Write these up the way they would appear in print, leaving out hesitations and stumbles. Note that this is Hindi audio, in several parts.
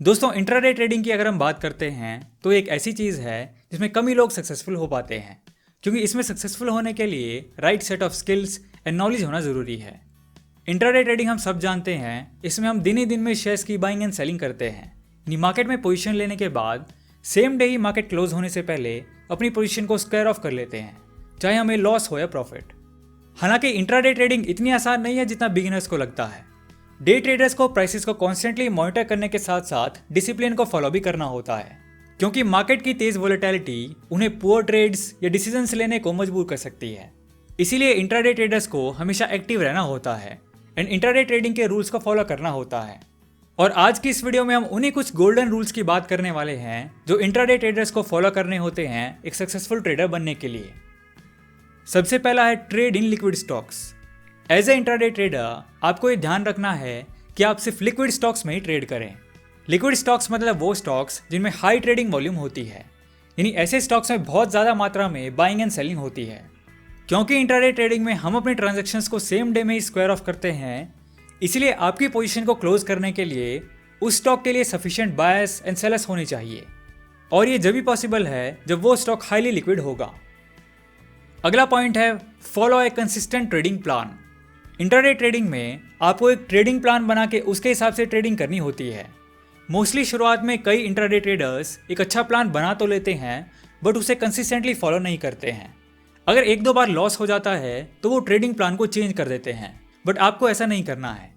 दोस्तों, इंट्राडे ट्रेडिंग की अगर हम बात करते हैं तो एक ऐसी चीज़ है जिसमें कम ही लोग सक्सेसफुल हो पाते हैं, क्योंकि इसमें सक्सेसफुल होने के लिए right set of skills and knowledge होना ज़रूरी है। इंट्राडे ट्रेडिंग हम सब जानते हैं, इसमें हम दिन ही दिन में शेयर्स की बाइंग एंड सेलिंग करते हैं। यानी मार्केट में पोजीशन लेने के बाद सेम डे ही मार्केट क्लोज होने से पहले अपनी पोजीशन को स्क्वायर ऑफ कर लेते हैं, चाहे हमें लॉस हो या प्रॉफिट। हालांकि इंट्राडे ट्रेडिंग इतनी आसान नहीं है जितना बिगिनर्स को लगता है। डे ट्रेडर्स को प्राइसेस को कॉन्स्टेंटली मॉनिटर करने के साथ साथ डिसिप्लिन को फॉलो भी करना होता है, क्योंकि मार्केट की तेज वोलेटिलिटी उन्हें पुअर ट्रेड्स या डिसीजंस लेने को मजबूर कर सकती है। इसीलिए इंट्राडे ट्रेडर्स को हमेशा एक्टिव रहना होता है एंड इंट्राडे ट्रेडिंग के रूल्स को फॉलो करना होता है। और आज की इस वीडियो में हम उन्हीं कुछ गोल्डन रूल्स की बात करने वाले हैं जो इंट्राडे ट्रेडर्स को फॉलो करने होते हैं एक सक्सेसफुल ट्रेडर बनने के लिए। सबसे पहला है trade in liquid stocks. As a intraday trader आपको ये ध्यान रखना है कि आप सिर्फ लिक्विड स्टॉक्स में ही ट्रेड करें। लिक्विड स्टॉक्स मतलब वो स्टॉक्स जिनमें हाई ट्रेडिंग वॉल्यूम होती है, यानी ऐसे स्टॉक्स में बहुत ज़्यादा मात्रा में बाइंग एंड सेलिंग होती है। क्योंकि इंट्राडे ट्रेडिंग में हम अपने ट्रांजैक्शंस को सेम डे में ही स्क्वायर ऑफ करते हैं, इसलिए आपकी पोजीशन को क्लोज करने के लिए उस स्टॉक के लिए सफिशिएंट बायर्स एंड सेलर्स होने चाहिए, और ये जब भी पॉसिबल है जब वो स्टॉक हाईली लिक्विड होगा। अगला पॉइंट है follow a consistent trading plan. Intraday trading में आपको एक ट्रेडिंग प्लान बना के उसके हिसाब से ट्रेडिंग करनी होती है। मोस्टली शुरुआत में कई इंट्राडे ट्रेडर्स एक अच्छा प्लान बना तो लेते हैं, बट उसे कंसिस्टेंटली फॉलो नहीं करते हैं। अगर एक दो बार लॉस हो जाता है तो वो ट्रेडिंग प्लान को चेंज कर देते हैं, बट आपको ऐसा नहीं करना है।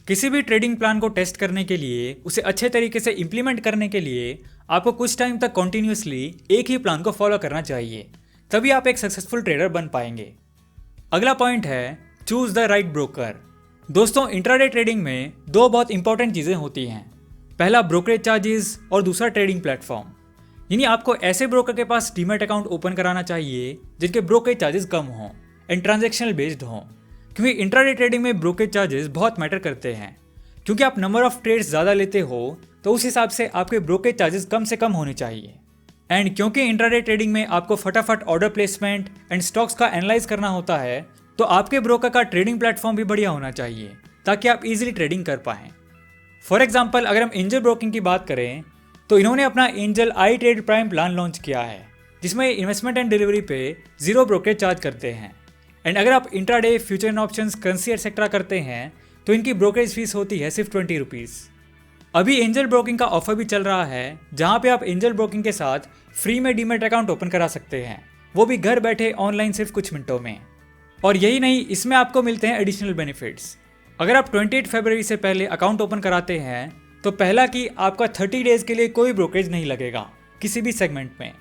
किसी भी ट्रेडिंग प्लान को टेस्ट करने के लिए, उसे अच्छे तरीके से इंप्लीमेंट करने के लिए आपको कुछ टाइम तक कॉन्टिन्यूसली एक ही प्लान को फॉलो करना चाहिए, तभी आप एक सक्सेसफुल ट्रेडर बन पाएंगे। अगला पॉइंट है चूज द राइट ब्रोकर। दोस्तों, इंट्राडे ट्रेडिंग में दो बहुत इंपॉर्टेंट चीज़ें होती हैं। पहला ब्रोकरेज चार्जेस और दूसरा ट्रेडिंग प्लेटफॉर्म। यानी आपको ऐसे ब्रोकर के पास डीमैट अकाउंट ओपन कराना चाहिए जिनके ब्रोकरेज चार्जेस कम हों एंड ट्रांजैक्शनल बेस्ड हों, क्योंकि इंट्राडे ट्रेडिंग में ब्रोकरेज चार्जेस बहुत मैटर करते हैं। क्योंकि आप नंबर ऑफ ट्रेड्स ज़्यादा लेते हो तो उस हिसाब से आपके ब्रोकरेज चार्जेस कम से कम होने चाहिए। एंड क्योंकि इंट्राडे ट्रेडिंग में आपको फटाफट ऑर्डर प्लेसमेंट एंड स्टॉक्स का एनालाइज करना होता है, तो आपके ब्रोकर का ट्रेडिंग प्लेटफॉर्म भी बढ़िया होना चाहिए ताकि आप इजीली ट्रेडिंग कर पाएं। फॉर एग्जांपल, अगर हम एंजल ब्रोकिंग की बात करें तो इन्होंने अपना एंजल आई ट्रेड प्राइम प्लान लॉन्च किया है, जिसमें इन्वेस्टमेंट एंड डिलीवरी पे 0 ब्रोकरेज चार्ज करते हैं। एंड अगर आप intraday future and options currency etcetera करते हैं तो इनकी ब्रोकरेज फीस होती है सिर्फ 20 रुपीज़। अभी एंजल ब्रोकिंग का ऑफर भी चल रहा है, जहाँ पे आप एंजल ब्रोकिंग के साथ फ्री में डीमैट अकाउंट ओपन करा सकते हैं, वो भी घर बैठे ऑनलाइन सिर्फ कुछ मिनटों में। और यही नहीं, इसमें आपको मिलते हैं एडिशनल बेनिफिट्स। अगर आप 28 फरवरी से पहले अकाउंट ओपन कराते हैं तो पहला कि आपका 30 डेज के लिए कोई ब्रोकरेज नहीं लगेगा किसी भी सेगमेंट में,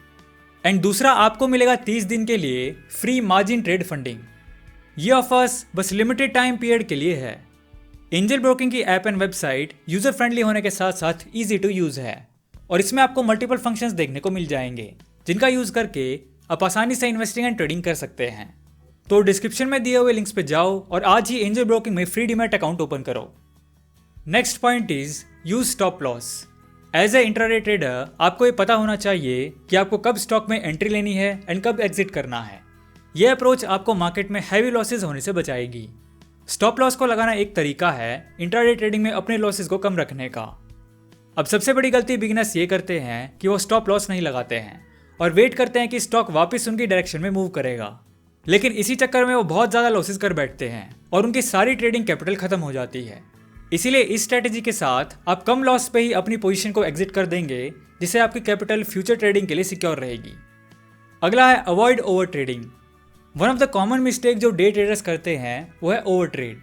एंड दूसरा आपको मिलेगा 30 दिन के लिए फ्री मार्जिन ट्रेड फंडिंग। ये ऑफर्स बस लिमिटेड टाइम पीरियड के लिए है। एंजल ब्रोकिंग की app and website user friendly होने के साथ साथ ईजी टू यूज है, और इसमें आपको मल्टीपल फंक्शंस देखने को मिल जाएंगे जिनका यूज करके आप आसानी से इन्वेस्टिंग एंड ट्रेडिंग कर सकते हैं। तो डिस्क्रिप्शन में दिए हुए लिंक्स पे जाओ और आज ही एंजल ब्रोकिंग में फ्री डीमैट अकाउंट ओपन करो। Next point is use stop loss. As a intraday trader आपको ये पता होना चाहिए कि आपको कब स्टॉक में एंट्री लेनी है एंड कब एग्जिट करना है। यह अप्रोच आपको मार्केट में हैवी लॉसेज होने से बचाएगी। स्टॉप लॉस को लगाना एक तरीका है इंट्राडे ट्रेडिंग में अपने लॉसेज को कम रखने का। अब सबसे बड़ी गलती बिगिनर्स ये करते हैं कि वो स्टॉप लॉस नहीं लगाते हैं और वेट करते हैं कि स्टॉक वापस उनकी डायरेक्शन में मूव करेगा, लेकिन इसी चक्कर में वो बहुत ज़्यादा लॉसेज कर बैठते हैं और उनकी सारी ट्रेडिंग कैपिटल खत्म हो जाती है। इसीलिए इस स्ट्रेटेजी के साथ आप कम लॉस पे ही अपनी पोजीशन को एग्जिट कर देंगे, जिससे आपकी कैपिटल फ्यूचर ट्रेडिंग के लिए सिक्योर रहेगी। अगला है avoid over trading. One of the common mistake जो डे ट्रेडर्स करते हैं वो है ओवर ट्रेड।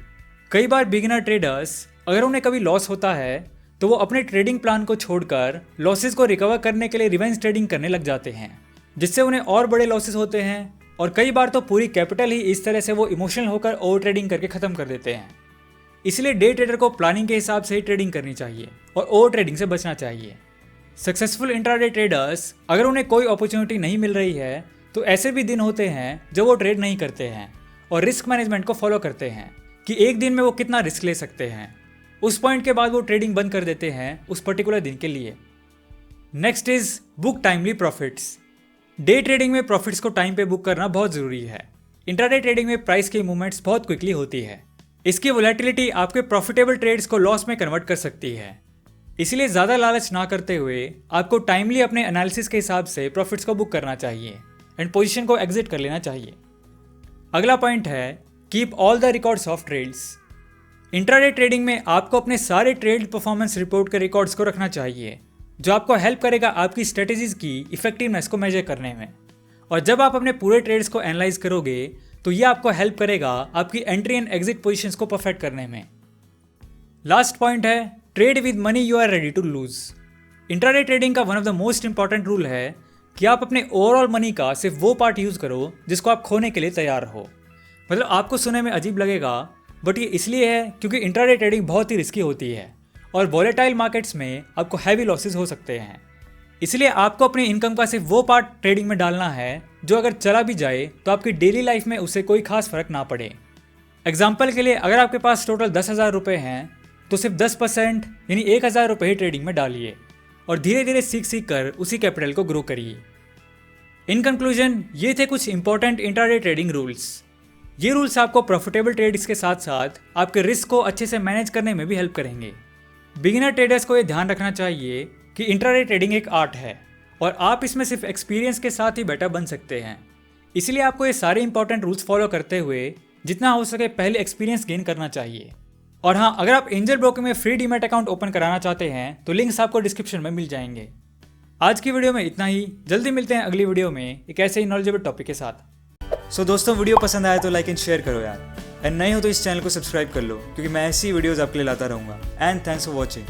कई बार बिगिनर ट्रेडर्स अगर उन्हें कभी लॉस होता है तो वो अपने ट्रेडिंग प्लान को छोड़कर लॉसेज को रिकवर करने के लिए रिवेंज ट्रेडिंग करने लग जाते हैं, जिससे उन्हें और बड़े लॉसेज होते हैं, और कई बार तो पूरी कैपिटल ही इस तरह से वो इमोशनल होकर ओवर ट्रेडिंग करके ख़त्म कर देते हैं। इसलिए डे ट्रेडर को प्लानिंग के हिसाब से ही ट्रेडिंग करनी चाहिए और ओवर ट्रेडिंग से बचना चाहिए। सक्सेसफुल इंट्राडे ट्रेडर्स अगर उन्हें कोई अपॉर्चुनिटी नहीं मिल रही है तो ऐसे भी दिन होते हैं जब वो ट्रेड नहीं करते हैं और रिस्क मैनेजमेंट को फॉलो करते हैं कि एक दिन में वो कितना रिस्क ले सकते हैं। उस पॉइंट के बाद वो ट्रेडिंग बंद कर देते हैं उस पर्टिकुलर दिन के लिए। Next is book timely profits. Day trading में प्रॉफिट्स को टाइम पे बुक करना बहुत ज़रूरी है। इंट्राडे ट्रेडिंग में प्राइस की मूवमेंट्स बहुत क्विकली होती है। इसकी वोलेटिलिटी आपके प्रॉफिटेबल ट्रेड्स को लॉस में कन्वर्ट कर सकती है। इसीलिए ज़्यादा लालच ना करते हुए आपको टाइमली अपने एनालिसिस के हिसाब से प्रॉफिट्स को बुक करना चाहिए एंड पोजीशन को एग्जिट कर लेना चाहिए। अगला पॉइंट है keep all the records of trades. Intraday trading में आपको अपने सारे ट्रेड परफॉर्मेंस रिपोर्ट के रिकॉर्ड्स को रखना चाहिए, जो आपको हेल्प करेगा आपकी स्ट्रेटेजीज की इफेक्टिवनेस को मेजर करने में। और जब आप अपने पूरे ट्रेड्स को एनालाइज करोगे तो ये आपको हेल्प करेगा आपकी एंट्री एंड एग्जिट पोजीशंस को परफेक्ट करने में। लास्ट पॉइंट है trade with money you are ready to lose. Intraday trading का one of the most important rule है कि आप अपने ओवरऑल मनी का सिर्फ वो पार्ट यूज करो जिसको आप खोने के लिए तैयार हो। मतलब आपको सुनने में अजीब लगेगा, बट ये इसलिए है क्योंकि इंट्राडे ट्रेडिंग बहुत ही रिस्की होती है और वॉलेटाइल मार्केट्स में आपको हैवी लॉसेस हो सकते हैं। इसलिए आपको अपनी इनकम का सिर्फ वो पार्ट ट्रेडिंग में डालना है जो अगर चला भी जाए तो आपकी डेली लाइफ में उससे कोई खास फर्क ना पड़े। एग्जाम्पल के लिए अगर आपके पास टोटल 10,000 रुपये हैं तो सिर्फ 10% यानी 1,000 रुपये ही ट्रेडिंग में डालिए और धीरे धीरे सीख कर उसी कैपिटल को ग्रो करिए। इन कंक्लूजन ये थे कुछ इंपॉर्टेंट इंट्राडे ट्रेडिंग रूल्स। ये रूल्स आपको प्रॉफिटेबल ट्रेड्स के साथ साथ आपके रिस्क को अच्छे से मैनेज करने में भी हेल्प करेंगे। बिगिनर ट्रेडर्स को ये ध्यान रखना चाहिए कि इंट्राडे ट्रेडिंग एक आर्ट है और आप इसमें सिर्फ एक्सपीरियंस के साथ ही बेटर बन सकते हैं। इसलिए आपको ये सारे इंपॉर्टेंट रूल्स फॉलो करते हुए जितना हो सके पहले एक्सपीरियंस गेन करना चाहिए। और हाँ, अगर आप एंजल ब्रोकर में फ्री डीमैट अकाउंट ओपन कराना चाहते हैं तो लिंक्स आपको डिस्क्रिप्शन में मिल जाएंगे। आज की वीडियो में इतना ही, जल्दी मिलते हैं अगली वीडियो में एक ऐसे ही नॉलेजेबल टॉपिक के साथ। सो दोस्तों, वीडियो पसंद आया तो लाइक एंड शेयर करो यार, एंड नहीं हो तो इस चैनल को सब्सक्राइब कर लो क्योंकि मैं ऐसी वीडियोस आपके लिए लाता रहूँगा। And thanks for watching.